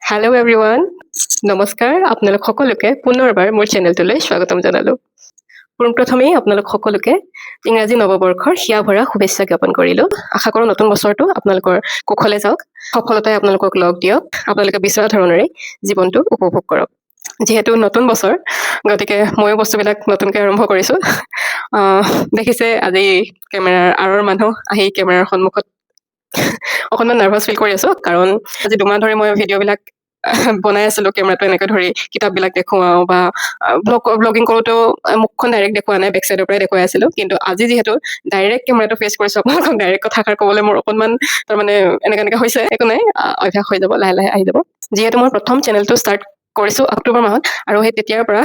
Hello' everyone, নমস্কাৰ। আপোনালোক সকলোকে পুনৰবাৰ মোৰ চেনেলটোলৈ স্বাগতম জনালোঁ। পোনপ্ৰথমেই আপোনালোক সকলোকে ইংৰাজী নৱবৰ্ষৰ হিয়া ভৰা শুভেচ্ছা জ্ঞাপন কৰিলোঁ। আশা কৰোঁ নতুন বছৰটো আপোনালোকৰ কুশলে যাওক, সফলতাই আপোনালোকক লগ দিয়ক, আপোনালোকে বিচৰা ধৰণেৰে জীৱনটো উপভোগ কৰক। যিহেতু নতুন বছৰ, গতিকে ময়ো বস্তুবিলাক নতুনকৈ আৰম্ভ কৰিছোঁ। দেখিছে আজি কেমেৰাৰ আঁৰৰ মানুহ আহি কেমেৰাৰ সন্মুখত অকণমান নাৰ্ভাছ ফিল কৰি আছোঁ, কাৰণ আজি 2 মাহ ধৰি মই ভিডিঅ'বিলাক বনাই আছিলোঁ কেমেৰাটো এনেকৈ ধৰি, কিতাপবিলাক দেখুৱাওঁ বা ব্লগিং কৰোঁতেও মুখখন ডাইৰেক্ট দেখুওৱা নাই, বেক চাইডৰ পৰাই দেখুৱাই আছিলোঁ। কিন্তু আজি যিহেতু ডাইৰেক্ট কেমেৰাটো ফেচ কৰিছোঁ, আপোনালোকক ডাইৰেক্ট কথাষাৰ ক'বলৈ মোৰ অকণমান তাৰমানে এনেকৈ হৈছে। একো নাই, অভ্যাস হৈ যাব, লাহে লাহে আহি যাব। যিহেতু মই প্ৰথম চেনেলটো ষ্টাৰ্ট কৰিছোঁ অক্টোবৰ মাহত, আৰু সেই তেতিয়াৰ পৰা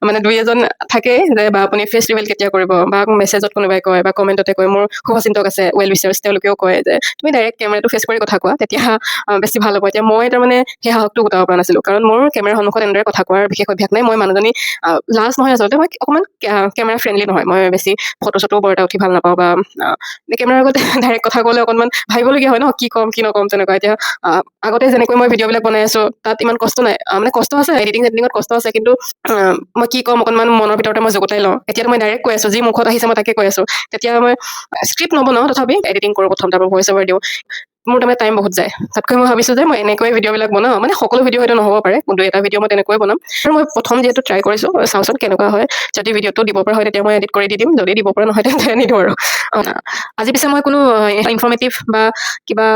মানে 2-এজন থাকেই যে বা আপুনি ফেচ ৰিভিল কেতিয়া কৰিব, বা মেছেজত কোনোবাই কয় বা কমেণ্টতে কয়, মোৰ শুভচিন্তক আছে, ৱেল উইচাৰ্ছ, তেওঁলোকেও কয় যে তুমি ডাইৰেক্ট কেমেৰাটো ফেচ কৰি কথা কোৱা, তেতিয়া বেছি ভাল হ'ব। এতিয়া মই তাৰমানে সেই সাহসটো গোটাব পৰা নাছিলোঁ, কাৰণ মোৰ কেমেৰাৰ সন্মুখত এনেদৰে কথা কোৱাৰ বিশেষ অভ্যাস নাই। মই মানুহজনী লাজ নহয়, আচলতে মই অকণমান কেমেৰা ফ্ৰেণ্ডলি নহয়। মই বেছি ফটো চটো বৰ এটা উঠি ভাল নাপাওঁ, বা কেমেৰাৰ আগতে ডাইৰেক্ট কথা ক'লে অকণমান ভাবিবলগীয়া হয় ন, কি ক'ম কি নক'ম তেনেকুৱা। এতিয়া আগতে যেনেকৈ মই ভিডিঅ'বিলাক বনাই আছোঁ, তাত ইমান কষ্ট নাই, মানে কষ্ট আছে, এডিটিঙত কষ্ট আছে, কিন্তু মই কি ক'ম অকণমান মনৰ ভিতৰতে মই জগতাই লওঁ। এতিয়াতো মই ডাইৰেক্ট কৈ আছোঁ, যি মুখত আহিছে মই তাকে কৈ আছোঁ। তেতিয়া মই স্ক্ৰিপ্ট নবনাওঁ, তথাপি এডিটিং কৰোঁ প্ৰথম, তাৰপৰা ভইচ অভাৰ দিওঁ। মোৰ তাৰমানে টাইম বহুত যায়। তাতকৈ মই ভাবিছোঁ যে মই এনেকৈ ভিডিঅ'বিলাক বনাওঁ, মানে সকলো ভিডিঅ' হয়তো নহ'ব পাৰে, কিন্তু এটা ভিডিঅ' মই তেনেকৈ বনাম। আৰু মই প্ৰথম যিহেতু ট্ৰাই কৰিছোঁ, চাওঁচোন কেনেকুৱা হয়। যদি ভিডিঅ'টো দিব পৰা হয় তেতিয়া মই এডিট কৰি দি দিম, যদি দিব পৰা নহয় তেন্তে নিদিওঁ আৰু। আজি পিছে মই কোনো ইনফৰ্মেটিভ বা কিবা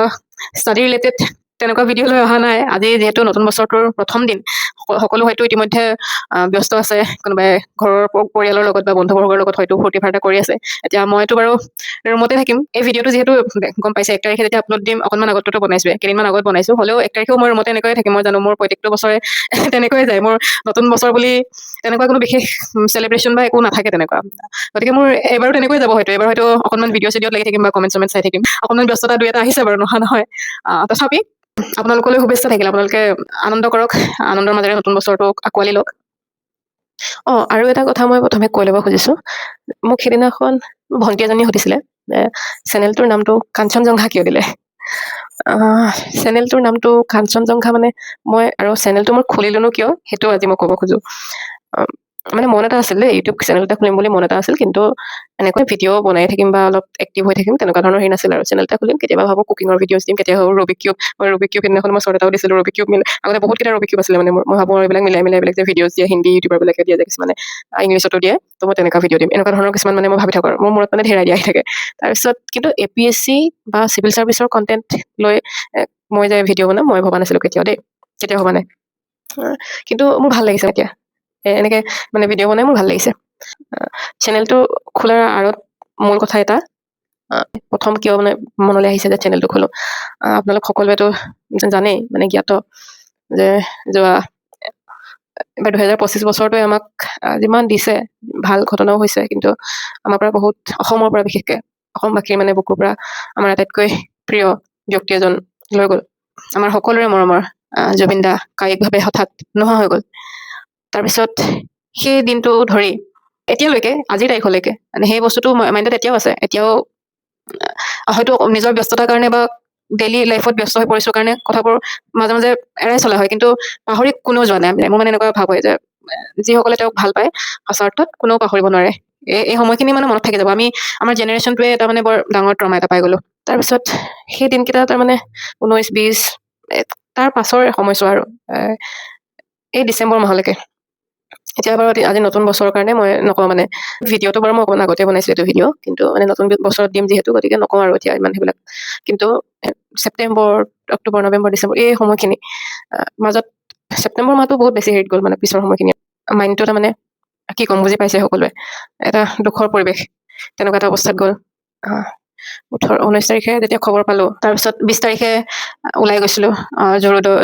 ষ্টাডি ৰিলেটেড তেনেকুৱা ভিডিঅ' লৈ অহা নাই। আজি যিহেতু নতুন বছৰটোৰ প্ৰথম দিন, সকলো হয়তো ইতিমধ্যে ব্যস্ত আছে, কোনোবাই ঘৰৰ পৰিয়ালৰ লগত বা বন্ধুবৰ্গৰ লগত হয়তো ফূৰ্তি ফাৰ্তা কৰি আছে। এতিয়া মইতো বাৰু ৰুমতে থাকিম। এই ভিডিঅ'টো যিহেতু গম পাইছে 1 তাৰিখে যেতিয়া আপলোড দিম, অকণমান আগতো বনাইছোঁ, কেইদিনমান আগত বনাইছোঁ, হ'লেও 1 তাৰিখেও মই ৰুমতে এনেকৈয়ে থাকিম। মই জানো মোৰ প্ৰত্যেকটো বছৰে তেনেকৈয়ে যায়। মোৰ নতুন বছৰ বুলি তেনেকুৱা কোনো বিশেষ চেলিব্ৰেশ্যন বা একো নাথাকে তেনেকুৱা। গতিকে মোৰ এইবাৰো তেনেকৈয়ে যাব হয়তো। এইবাৰ হয়তো অকণমান ভিডিঅ' চিডিঅ'ত লাগি থাকিম বা কমেণ্ট চমেণ্ট চাই থাকিম। অকণমান ব্যস্ততা 2-এটা আহিছে বাৰু, নোহোৱা নহয়। তথাপি আপোনালোকলৈ শুভেচ্ছা থাকিল, আপোনালোকে আনন্দ কৰক, আনন্দৰ মাজেৰে নতুন বছৰটো আঁকোৱালি লওক। আৰু এটা কথা মই প্ৰথমে কৈ ল'ব খুজিছোঁ। মোক সেইদিনাখন ভণ্টি এজনীয়ে সুধিছিলে যে চেনেলটোৰ নামটো কাঞ্চনজংঘা কিয় দিলে। চেনেলটোৰ নামটো কাঞ্চনজংঘা মানে মই, আৰু চেনেলটো মই খুলিলোনো কিয়, সেইটো আজি মই ক'ব খোজোঁ। মানে মন এটা আছিল দেই, ইউটিউব চেনেল এটা খুলিম বুলি মন এটা আছিল, কিন্তু এনেকৈ ভিডিঅ' বনাই থাকিম বা অলপ এক্টিভ হৈ থাকিম তেনেকুৱা ধৰণৰ হেৰি নাছিল। আৰু চেনেল এটা খুলিম, কেতিয়াবা ভাবোঁ কুকিঙৰ ভিডিঅ'জ দিম, কেতিয়াবা ভাবোঁ ৰবিক কিউব। মই ৰবিক কিউব সেইদিনাখন মই শ্বৰ্ট এটাও দিছিলোঁ। ৰবিক কিউব আগতে বহুতকেইটা ৰবিক কিউব আছিলে, মানে মই ভাবোঁ এইবিলাক মিলাই এইবিলাক যে ভিডিঅ'জ দিয়ে, হিন্দী ইউটিউবাৰবিলাকে দিয়ে যে কিছুমানে, ইংলিছতো দিয়ে, তো মই তেনেকুৱা ভিডিঅ' দিম। এনেকুৱা ধৰণৰ কিছুমান মানে মই ভাবি থাকোঁ, আৰু মোৰ মূৰত মানে ধেৰ আইডিয়া আহি থাকে। তাৰপিছত কিন্তু APSC বা চিভিল চাৰ্ভিচৰ কণ্টেণ্ট লৈ মই যে ভিডিঅ' বনাম, মই ভবা নাছিলোঁ কেতিয়াও দেই, কেতিয়াও ভবা নাই। কিন্তু মোৰ ভাল লাগিছে এতিয়া এনেকৈ মানে ভিডিঅ' বনাই মোৰ ভাল লাগিছে। চেনেলটো খোলাৰ আঁৰত মূল কথা এটা, প্ৰথম কিয় মানে মনলৈ আহিছে যে চেনেলটো খোলোঁ। আপোনালোক সকলোৱেতো জানেই, মানে জ্ঞাত যে যোৱা এবাৰ 2025 বছৰটোৱে আমাক যিমান দিছে, ভাল ঘটনাও হৈছে, কিন্তু আমাৰ পৰা বহুত, অসমৰ পৰা বিশেষকৈ অসমবাসীৰ মানে বুকুৰ পৰা আমাৰ আটাইতকৈ প্ৰিয় ব্যক্তি এজন লৈ গ'ল। আমাৰ সকলোৰে মৰমৰ জুবিন দা কায়িকভাৱে হঠাৎ নোহোৱা হৈ গ'ল। তাৰপিছত সেই দিনটো ধৰি এতিয়ালৈকে, আজিৰ তাৰিখলৈকে মানে সেই বস্তুটো মাইণ্ডত এতিয়াও আছে। এতিয়াও হয়তো নিজৰ ব্যস্ততাৰ কাৰণে বা ডেইলি লাইফত ব্যস্ত হৈ পৰিছোঁ কাৰণে কথাবোৰ মাজে মাজে এৰাই চলা হয়, কিন্তু পাহৰি কোনেও যোৱা নাই। মোৰ মানে এনেকুৱা ভাৱ হয় যে যিসকলে তেওঁক ভাল পায় সঁচা অৰ্থত কোনেও পাহৰিব নোৱাৰে। এই সময়খিনি মানে মনত থাকি যাব। আমাৰ জেনেৰেশ্যনটোৱে এটা মানে বৰ ডাঙৰ ট্ৰমা এটা পাই গ'লোঁ। তাৰপিছত সেই দিনকেইটা তাৰমানে 19-20 তাৰ পাছৰ সময়ছোৱা আৰু এই ডিচেম্বৰ মাহলৈকে। এতিয়া বাৰু আজি নতুন বছৰৰ কাৰণে মই নকওঁ, মানে ভিডিঅ'টো বাৰু মই অকণমান আগতে বনাইছোঁ এইটো ভিডিঅ', কিন্তু মানে নতুন বছৰত দিম যিহেতু, গতিকে নকওঁ আৰু এতিয়া ইমান সেইবিলাক। কিন্তু ছেপ্টেম্বৰ, অক্টোবৰ, নৱেম্বৰ, ডিচেম্বৰ এই সময়খিনি মাজত, ছেপ্টেম্বৰ মাহটো বহুত বেছি হেৰিত গ'ল, মানে পিছৰ সময়খিনি মাইণ্ডটো তাৰমানে কি ক'ম বুজি পাইছে সকলোৱে, এটা দুখৰ পৰিৱেশ তেনেকুৱা এটা অৱস্থাত গ'ল। 19 তাৰিখে যেতিয়া খবৰ পালোঁ, তাৰপিছত 20 তাৰিখে ওলাই গৈছিলোঁ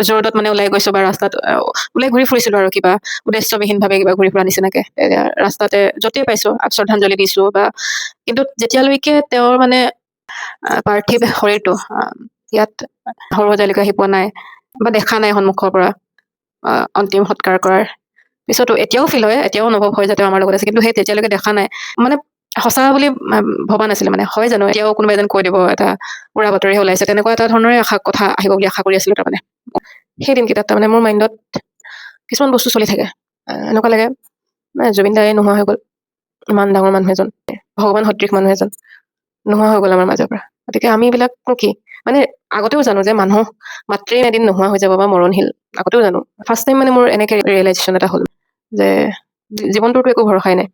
জোৰডত মানে ওলাই গৈছোঁ, বা ৰাস্তাত ওলাই ঘূৰি ফুৰিছিলোঁ আৰু কিবা উদ্দেশ্যবিহীনভাৱে কিবা ঘূৰি ফুৰা নিচিনাকৈ ৰাস্তাতে য'তেই পাইছোঁ শ্ৰদ্ধাঞ্জলি দিছোঁ। কিন্তু যেতিয়ালৈকে তেওঁৰ মানে পাৰ্থিৱ শৰীৰটো ইয়াত সৰু সজালৈকে আহি পোৱা নাই বা দেখা নাই সন্মুখৰ পৰা অন্তিম সৎকাৰ কৰাৰ পিছতো এতিয়াও ফিল হয়, এতিয়াও অনুভৱ হয় যে তেওঁ আমাৰ লগত আছে, কিন্তু সেই তেতিয়ালৈকে দেখা নাই, মানে সঁচা বুলি ভবা নাছিলে। মানে হয় জানো, এতিয়াও কোনোবা এজন কৈ দিব এটা উৰা বাতৰি ওলাইছে, তেনেকুৱা এটা ধৰণৰে কথা আহিব বুলি আশা কৰি আছিলোঁ তাৰমানে। সেই দিনকেইটাত তাৰমানে মোৰ মাইণ্ডত কিছুমান বস্তু চলি থাকে। এনেকুৱা লাগে জুবিন দাই নোহোৱা হৈ গ'ল, ইমান ডাঙৰ মানুহ এজন, ভগৱান সদৃশ মানুহ এজন নোহোৱা হৈ গ'ল আমাৰ মাজৰ পৰা। গতিকে আমি এইবিলাকনো কি, মানে আগতেও জানো যে মানুহ মাত্ৰেই এদিন নোহোৱা হৈ যাব বা মৰণশীল, আগতেও জানো। ফাৰ্ষ্ট টাইম মানে মোৰ এনেকে ৰিয়েলাইজেশ্যন এটা হ'ল যে জীৱনটোতো একো ভৰসাই নাই,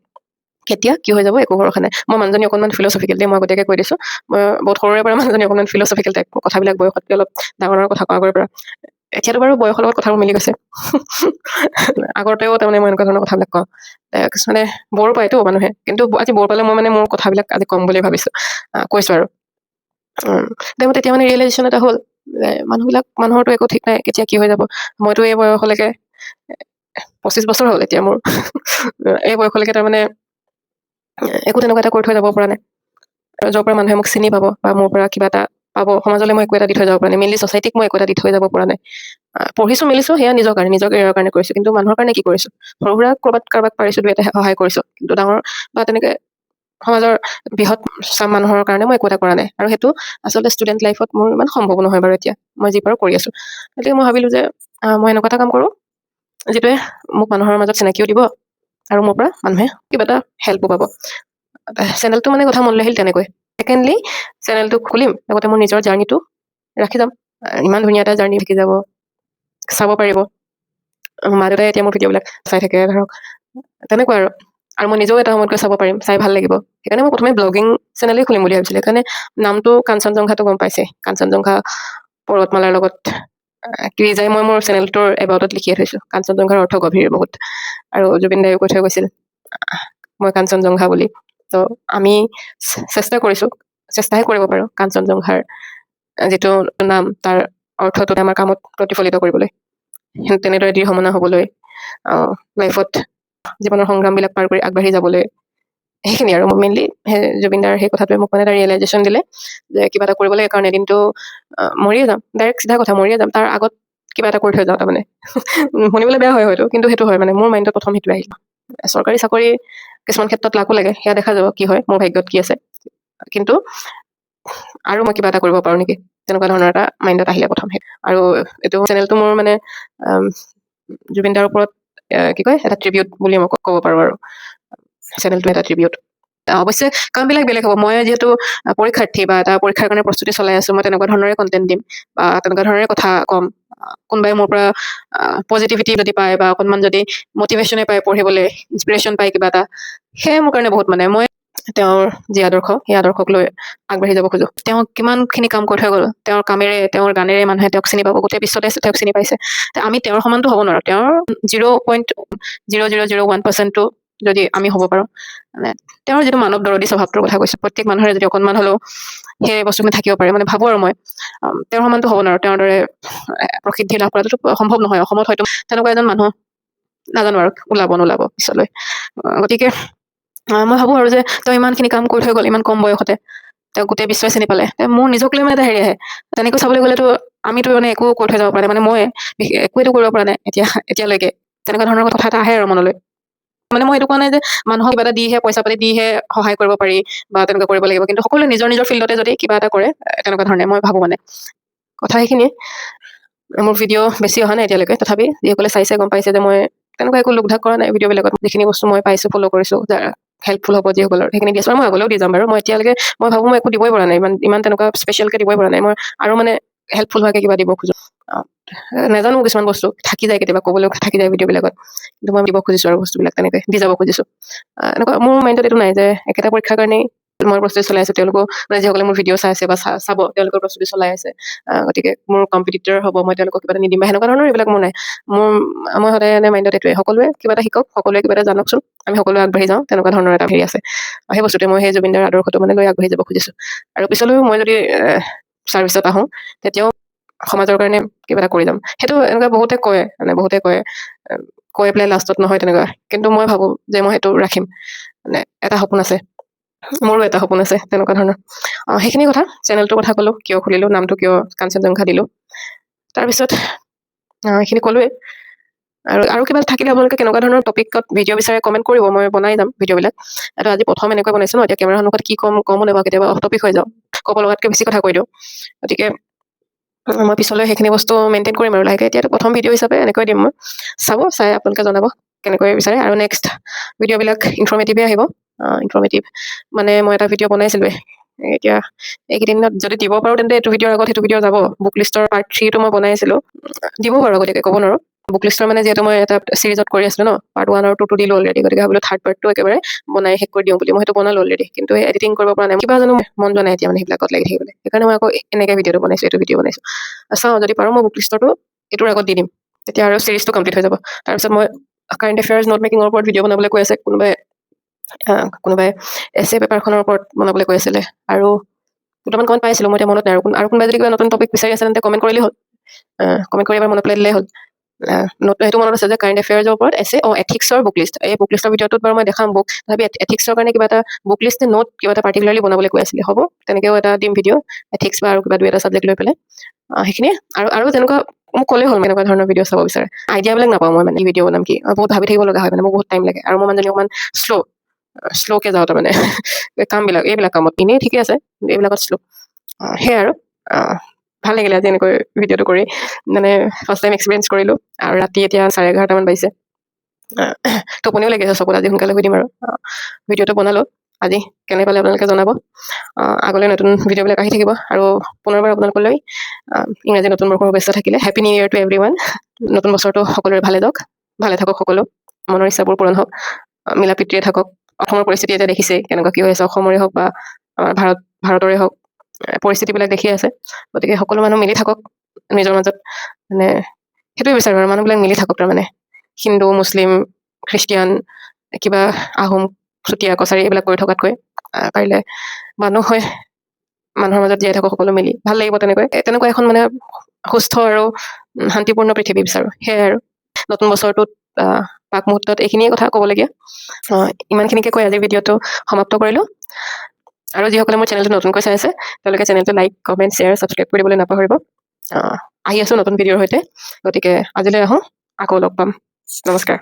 কেতিয়া কি হৈ যাব একো ভৰসা নাই। মই মানুহজনী অকণমান ফিলচফিকেল দেই, মই আগতীয়াকে কৈ দিছো, মই বহুত সৰুৰে পৰা মানুহজনী অকণমান ফিলচফিকেল টাইপ, কথাবিলাক বয়সতকৈ অলপ ডাঙৰ ডাঙৰ কথা কোৱা আগৰে পৰা। এতিয়াতো বাৰু বয়সৰ লগত কথাবোৰ মিলি গৈছে। আগতেও তাৰমানে মই এনেকুৱা ধৰণৰ কথাবিলাক কওঁ, কিছুমানে বৰ পায়তো মানুহে, কিন্তু আজি বৰ পালে মই মানে মোৰ কথাবিলাক আজি কম বুলি ভাবিছো, কৈছো আৰু। তেতিয়া মানে ৰিয়েলাইজেশ্যন এটা হ'ল যে মানুহৰতো একো ঠিক নাই, কেতিয়া কি হৈ যাব। মইতো এই বয়সলৈকে 25 বছৰ হ'ল এতিয়া মোৰ। এই বয়সলৈকে তাৰমানে একো তেনেকুৱা এটা কৰি থৈ যাব পৰা নাই, য'ৰ পৰা মানুহে মোক চিনি পাব বা মোৰ পৰা কিবা এটা পাব, সমাজলৈ মই একো এটা দি থৈ যাব পৰা নাই, মেইনলি ছ'চাইটিক মই একো এটা দি থৈ যাব পৰা নাই। পঢ়িছো মেলিছো সেয়া নিজৰ কাৰণে, নিজৰ কেৰিয়াৰৰ কাৰণে কৰিছো, কিন্তু মানুহৰ কাৰণে কি কৰিছো? সৰু সুৰা ক'ৰবাত কাৰোবাক পাৰিছো, দুই এটা সহায় কৰিছো, কিন্তু ডাঙৰ বা তেনেকে সমাজৰ বৃহৎ চাম মানুহৰ কাৰণে মই একো এটা কৰা নাই। আৰু সেইটো আচলতে ষ্টুডেণ্ট লাইফত মোৰ ইমান সম্ভৱ নহয় বাৰু, এতিয়া মই যি পাৰো কৰি আছো। গতিকে মই ভাবিলো যে মই এনেকুৱা এটা কাম কৰো যিটোৱে মোক মানুহৰ মাজত চিনাকিও দিব আৰু মোৰ পৰা মানুহে কিবা এটা হেল্পো পাব। চেনেলটো মানে কথা মনলৈ আহিল তেনেকৈ। ছেকেণ্ডলি চেনেলটো খুলিম, লগতে মোৰ নিজৰ জাৰ্ণিটো ৰাখি যাম। ইমান ধুনীয়া এটা জাৰ্ণি থাকি যাব, চাব পাৰিব। মা দেউতাই এতিয়া মোৰ ভিডিঅ'বিলাক চাই থাকে ধৰক, তেনেকুৱা আৰু মই নিজেও এটা সময়ত গৈ চাব পাৰিম, চাই ভাল লাগিব। সেইকাৰণে মই প্ৰথমে ব্লগিং চেনেলেই খুলিম বুলি ভাবিছিলো। সেইকাৰণে নামটো কাঞ্চনজংঘাটো গম পাইছে, কাঞ্চনজংঘা পৰ্বতমালাৰ লগত কি যায় মই মোৰ চেনেলটোৰ এবাউটত লিখিয়ে থৈছো, কাঞ্চনজংঘাৰ অৰ্থ গভীৰ বহুত। আৰু জুবিন দায়েও কৈ থৈ গৈছিল মই কাঞ্চনজংঘা বুলি। তো আমি চেষ্টাহে কৰিব পাৰো কাঞ্চনজংঘাৰ যিটো নাম, তাৰ অৰ্থটো আমাৰ কামত প্ৰতিফলিত কৰিবলৈ, তেনেদৰে দৃঢ়মনা হবলৈ, লাইফত জীৱনৰ সংগ্ৰামবিলাক পাৰ কৰি আগবাঢ়ি যাবলৈ। সেইখিনি আৰু মেইনলি জুবিনদাৰ সেই কথাটোৱে মোক মানে এটা ৰিয়েলাইজেশ্যন দিলে যে কিবা এটা কৰিব লাগে, কাৰণ এদিনটো মৰিয়ে যাম, ডাইৰেক্ট চিধা কথা, মৰিয়ে যাম, তাৰ আগত কিবা এটা কৰি থৈ যাওঁ তাৰমানে। শুনিবলৈ বেয়া হয় হয়তো, কিন্তু সেইটো হয়, মানে মোৰ মাইণ্ডত প্ৰথম সেইটোৱে আহিল। চৰকাৰী চাকৰি কিছুমান ক্ষেত্ৰত লাকো লাগে, সেয়া দেখা যাব কি হয়, মোৰ ভাগ্যত কি আছে। কিন্তু আৰু মই কিবা এটা কৰিব পাৰো নেকি, তেনেকুৱা ধৰণৰ এটা মাইণ্ডত আহিলে প্ৰথম। আৰু এইটো চেনেলটো মোৰ মানে জুবিনদাৰ ওপৰত কি কয়, এটা ট্ৰিবিউট বুলি মই ক'ব পাৰো আৰু। চেনেলটো এটা ট্ৰিবিউট। অৱশ্যে কামবিলাক বেলেগ হ'ব। মই যিহেতু পৰীক্ষাৰ্থী বা এটা পৰীক্ষাৰ কাৰণে প্ৰস্তুতি চলাই আছো, মই তেনেকুৱা ধৰণৰে কণ্টেণ্ট দিম বা তেনেকুৱা ধৰণৰে কথা ক'ম। কোনোবাই মোৰ পৰা পজিটিভিটি যদি পায় বা অকণমান যদি মটিভেশ্যনে পায় পঢ়িবলৈ, ইনস্পিৰেশ্যন পায় কিবা এটা, সেয়ে মোৰ কাৰণে বহুত। মানে মই তেওঁৰ যি আদৰ্শ, সেই আদৰ্শক লৈ আগবাঢ়ি যাব খোজো। তেওঁ কিমানখিনি কাম কৰি থৈ গ'ল, তেওঁৰ কামেৰে, তেওঁৰ গানেৰে মানুহে তেওঁক চিনি পাব, গোটেই বিশ্বতে তেওঁক চিনি পাইছে। আমি তেওঁৰ সমানটো হ'ব নোৱাৰো, তেওঁৰ 0.0001%টো যদি আমি হ'ব পাৰো, মানে তেওঁৰ যিটো মানৱ দৰদী স্বভাৱটোৰ কথা কৈছো, প্ৰত্যেক মানুহৰে যদি অকণমান হ'লেও সেই বস্তুখিনি থাকিব পাৰে, মানে ভাবো আৰু মই তেওঁৰ সমানটো হ'ব নোৱাৰো, তেওঁৰ দৰে প্ৰসিদ্ধি লাভ কৰাটোতো সম্ভৱ নহয়। অসমত হয়তো তেনেকুৱা এজন মানুহ নাজানো আৰু ওলাব নোলাব পিছলৈ। গতিকে মই ভাবো আৰু যে তেওঁ ইমানখিনি কাম কৰি থৈ গ'ল ইমান কম বয়সতে, তেওঁ গোটেই বিশ্বই চিনি পালে। মোৰ নিজক লৈ মানে এটা হেৰি আহে, তেনেকৈ চাবলৈ গ'লেতো আমিতো মানে একো কৰি থৈ যাব পৰা নাই, মানে মই একোৱেতো কৰিব পৰা নাই এতিয়ালৈকে, তেনেকুৱা ধৰণৰ কথা এটা আহে আৰু মনলৈ। মানে মই এইটো কোৱা নাই যে মানুহক কিবা এটা দিহে, পইচা পাতি দিহে সহায় কৰিব পাৰি বা তেনেকুৱা কৰিব লাগিব, কিন্তু সকলোৱে নিজৰ নিজৰ ফিল্ডতে যদি কিবা এটা কৰে, তেনেকুৱা ধৰণে মই ভাবো। মানে কথা সেইখিনিয়ে। মোৰ ভিডিঅ' বেছি অহা নাই এতিয়ালৈকে, তথাপি যিসকলে চাইছে গম পাইছে যে মই তেনেকুৱা একো লোকধাক কৰা নাই ভিডিঅ'বিলাকত। যিখিনি বস্তু মই পাইছো, ফ'ল' কৰিছো, যাৰ হেল্পফুল হ'ব যিসকলৰ, সেইখিনি দি আছো। মই আগলৈও দি যাম বাৰু। মই এতিয়ালৈকে মই ভাবো মই একো দিবই পৰা নাই, ইমান তেনেকুৱা স্পেচিয়েলকে দিবই পৰা নাই। মই আৰু মানে হেল্পফুল হোৱাকে কিবা দিব খোজো। নাজানো, কিছুমান বস্তু থাকি যায়, কেতিয়াবা ক'বলৈ থাকি যায় ভিডিঅ'বিলাকত, কিন্তু মই দিব খুজিছো আৰু বস্তুবিলাক তেনেকৈ দি যাব খুজিছো। এনেকুৱা মোৰ মাইণ্ডত এইটো নাই যে একেটা পৰীক্ষাৰ কাৰণেই মই প্ৰস্তুতি চলাই আছো, তেওঁলোকো মানে যিসকলে মোৰ ভিডিঅ' চাই আছে বা চাব, তেওঁলোকৰ প্ৰস্তুতি চলাই আছে। গতিকে মোৰ কম্পিটিটৰ হ'ব, মই তেওঁলোকক কিবা এটা নিদিম বা সেনেকুৱা ধৰণৰ এইবিলাক মোৰ নাই। মই সদায় মাইণ্ডত এইটোৱে, সকলোৱে কিবা এটা শিকক, সকলোৱে কিবা এটা জানকচোন, আমি সকলোৱে আগবাঢ়ি যাওঁ, তেনেকুৱা ধৰণৰ এটা হেৰি আছে। সেই বস্তুটোৱে মই সেই জুবিনদাৰ আদৰ্শটো মানে লৈ আগবাঢ়ি যাব খুজিছো। আৰু পিছলৈও মই যদি ছাৰ্ভিচত আহোঁ, তেতিয়াও সমাজৰ কাৰণে কিবা এটা কৰি যাম। সেইটো এনেকুৱা বহুতে কৈ পেলাই লাষ্টত নহয় তেনেকুৱা, কিন্তু মই ভাবো যে মই সেইটো ৰাখিম। মানে এটা সপোন আছে, মোৰো এটা সপোন আছে, তেনেকুৱা ধৰণৰ। সেইখিনি কথা, চেনেলটোৰ কথা ক'লো, কিয় খুলিলো, নামটো কিয় কাঞ্চনজংঘা দিলো, তাৰপিছত এইখিনি ক'লোৱেই। আৰু কিবা থাকিলে আপোনালোকে কেনেকুৱা ধৰণৰ টপিকত ভিডিঅ' বিচাৰে কমেণ্ট কৰিব, মই বনাই যাম ভিডিঅ'বিলাক। এইটো আজি প্ৰথম এনেকৈ বনাইছো ন, এতিয়া কেমেৰাৰ সন্মুখত কি ক'মো নাপাওঁ, কেতিয়াবা অফ টপিক হৈ যাওঁ, ক'ব লগাতকৈ বেছি কথা কৈ দিওঁ। গতিকে মই পিছলৈ সেইখিনি বস্তু মেইনটেইন কৰিম আৰু লাহেকৈ। এতিয়াতো প্ৰথম ভিডিঅ' হিচাপে এনেকৈ দিম মই। চাই আপোনালোকে জনাব কেনেকৈ বিচাৰে। আৰু নেক্সট ভিডিঅ'বিলাক ইনফৰ্মেটিভে আহিব। ইনফৰ্মেটিভ মানে মই এটা ভিডিঅ' বনাইছিলোঁৱে, এতিয়া এইকেইদিনত যদি দিব পাৰোঁ তেন্তে এইটো ভিডিঅ'ৰ আগত সেইটো ভিডিঅ' যাব। বুক লিষ্টৰ পাৰ্ট 3টো মই বনাইছিলোঁ, দিব পাৰোঁ গতিকে ক'ব নোৱাৰোঁ। বুক লিষ্টৰ মানে যিহেতু মই এটা চিৰিজত কৰি আছিলোঁ ন, পাৰ্ট 1 আৰু 2টো দিলোঁ অলৰেডি, গতিকে ভাবিলোঁ থাৰ্ড পাৰ্টটো একেবাৰে বনাই শেষ কৰি দিওঁ বুলি। মই সেইটো বনালোঁ অলৰেডি, কিন্তু এডিটিং কৰিব পৰা নাই, কিবা জানো মন যোৱা নাই এতিয়া মানে সেইবিলাকত লাগি থাকিবলৈ। সেইকাৰণে মই আকৌ এনেকৈ ভিডিঅ'টো বনাইছোঁ, এইটো ভিডিঅ' বনাইছোঁ। চাওঁ যদি পাৰোঁ মই বুক লিষ্টৰটো এইটোৰ আগত দি দিম, তেতিয়া আৰু চিৰিজটো কমপ্লিট হৈ যাব। তাৰপিছত মই কাৰেণ্ট এফেয়াৰ্ছ নোট মেকিঙৰ ওপৰত ভিডিঅ' বনাবলৈ কৈ আছে কোনোবাই এছে পেপাৰখনৰ ওপৰত বনাবলৈ কৈ আছিলে, আৰু দুটামান কমেণ্ট পাইছিলোঁ, মই এতিয়া মনত নাই। আৰু কোনোবাই যদি কিবা নতুন টপিক বিচাৰি আছে তেন্তে কমেণ্ট কৰিলেই হ'ল। কমেণ্ট কৰি এবাৰ মনত পেলাই দিলেই হ'ল। সেইটো মনত আছে যে কাৰেণ্ট এফেয়াৰ্ছৰ ওপৰত এছে, এথিক্সৰ বুক লিষ্ট। এই বুক লিষ্টৰ ভিডিঅ'টোত বাৰু মই দেখাম বুক, তথাপি এথিক্সৰ কাৰণে কিবা এটা বুক লিষ্ট নোট কিবা এটা পাৰ্টিকুলাৰলি বনাবলৈ কৈ আছিলে। হ'ব, তেনেকৈও এটা দিম ভিডিঅ' এথিক্স বা আৰু কিবা দুই এটা চাবজেক্ট লৈ পেলাই। সেইখিনিয়ে আৰু তেনেকুৱা মোক ক'লেই হ'ল এনেকুৱা ধৰণৰ ভিডিঅ' চাব বিচাৰে। আইডিয়াবিলাক নাপাওঁ মই মানে ভিডিঅ' বনাম কি, বহুত ভাবি থাকিব লগা হয় মানে, মোৰ বহুত টাইম লাগে। আৰু মই মানুহজনী অকণমান শ্ল'কে যাওঁ তাৰমানে কামবিলাক, এইবিলাক কামত এনেই ঠিকে আছে, এইবিলাকত শ্ল'। সেয়াই আৰু ভাল লাগিলে আজি এনেকৈ ভিডিঅ'টো কৰি, মানে ফাৰ্ষ্ট টাইম এক্সপিৰিয়েঞ্চ কৰিলোঁ। আৰু ৰাতি এতিয়া 11:30মান বাজিছে, টোপনিও লাগি আছে চকুত। আজি সোনকালে শুই দিম আৰু। ভিডিঅ'টো বনালোঁ আজি, কেনে পালে আপোনালোকে জনাব। আগলৈ নতুন ভিডিঅ'বিলাক আহি থাকিব। আৰু পুনৰবাৰ আপোনালোকলৈ ইংৰাজী নতুন বৰ্ষৰ শুভেচ্ছা থাকিলে। Happy new year to everyone. নতুন বছৰটো সকলোৰে ভালে যাওক, ভালে থাকক সকলো, মনৰ ইচ্ছাবোৰ পূৰণ হওক, মিলা প্ৰীতিৰে থাকক। অসমৰ পৰিস্থিতি এতিয়া দেখিছেই কেনেকুৱা কি হৈ আছে, অসমৰে হওক বা আমাৰ ভাৰতৰে হওক, পৰিস্থিতিবিলাক দেখি আছে। গতিকে সকলো মানুহ মিলি থাকক নিজৰ মাজত, মানে সেইটোৱে বিচাৰোঁ আৰু মানুহবিলাক মিলি থাকক তাৰমানে। হিন্দু, মুছলিম, খ্ৰীষ্টিয়ান, কিবা আহোম, চুতীয়া, কছাৰী এইবিলাক কৰি থকাতকৈ পাৰিলে মানুহ হৈ মানুহৰ মাজত জীয়াই থাকক সকলো মিলি, ভাল লাগিব তেনেকুৱা এখন মানে সুস্থ আৰু শান্তিপূৰ্ণ পৃথিৱী বিচাৰোঁ। সেয়াই আৰু নতুন বছৰটোত পাক মুহূৰ্তত এইখিনিয়ে কথা ক'বলগীয়া। ইমানখিনিকে কৈ আজিৰ ভিডিঅ'টো সমাপ্ত কৰিলোঁ। আৰু যিসকলে মোৰ চেনেলটো নতুনকৈ চাই আছে তেওঁলোকে চেনেলটো লাইক, কমেণ্ট, শ্বেয়াৰ, ছাবস্ক্ৰাইব কৰিবলৈ নাপাহৰিব। আহি আছোঁ নতুন ভিডিঅ'ৰ সৈতে, গতিকে আজিলৈ আহোঁ, আকৌ লগ পাম। নমস্কাৰ।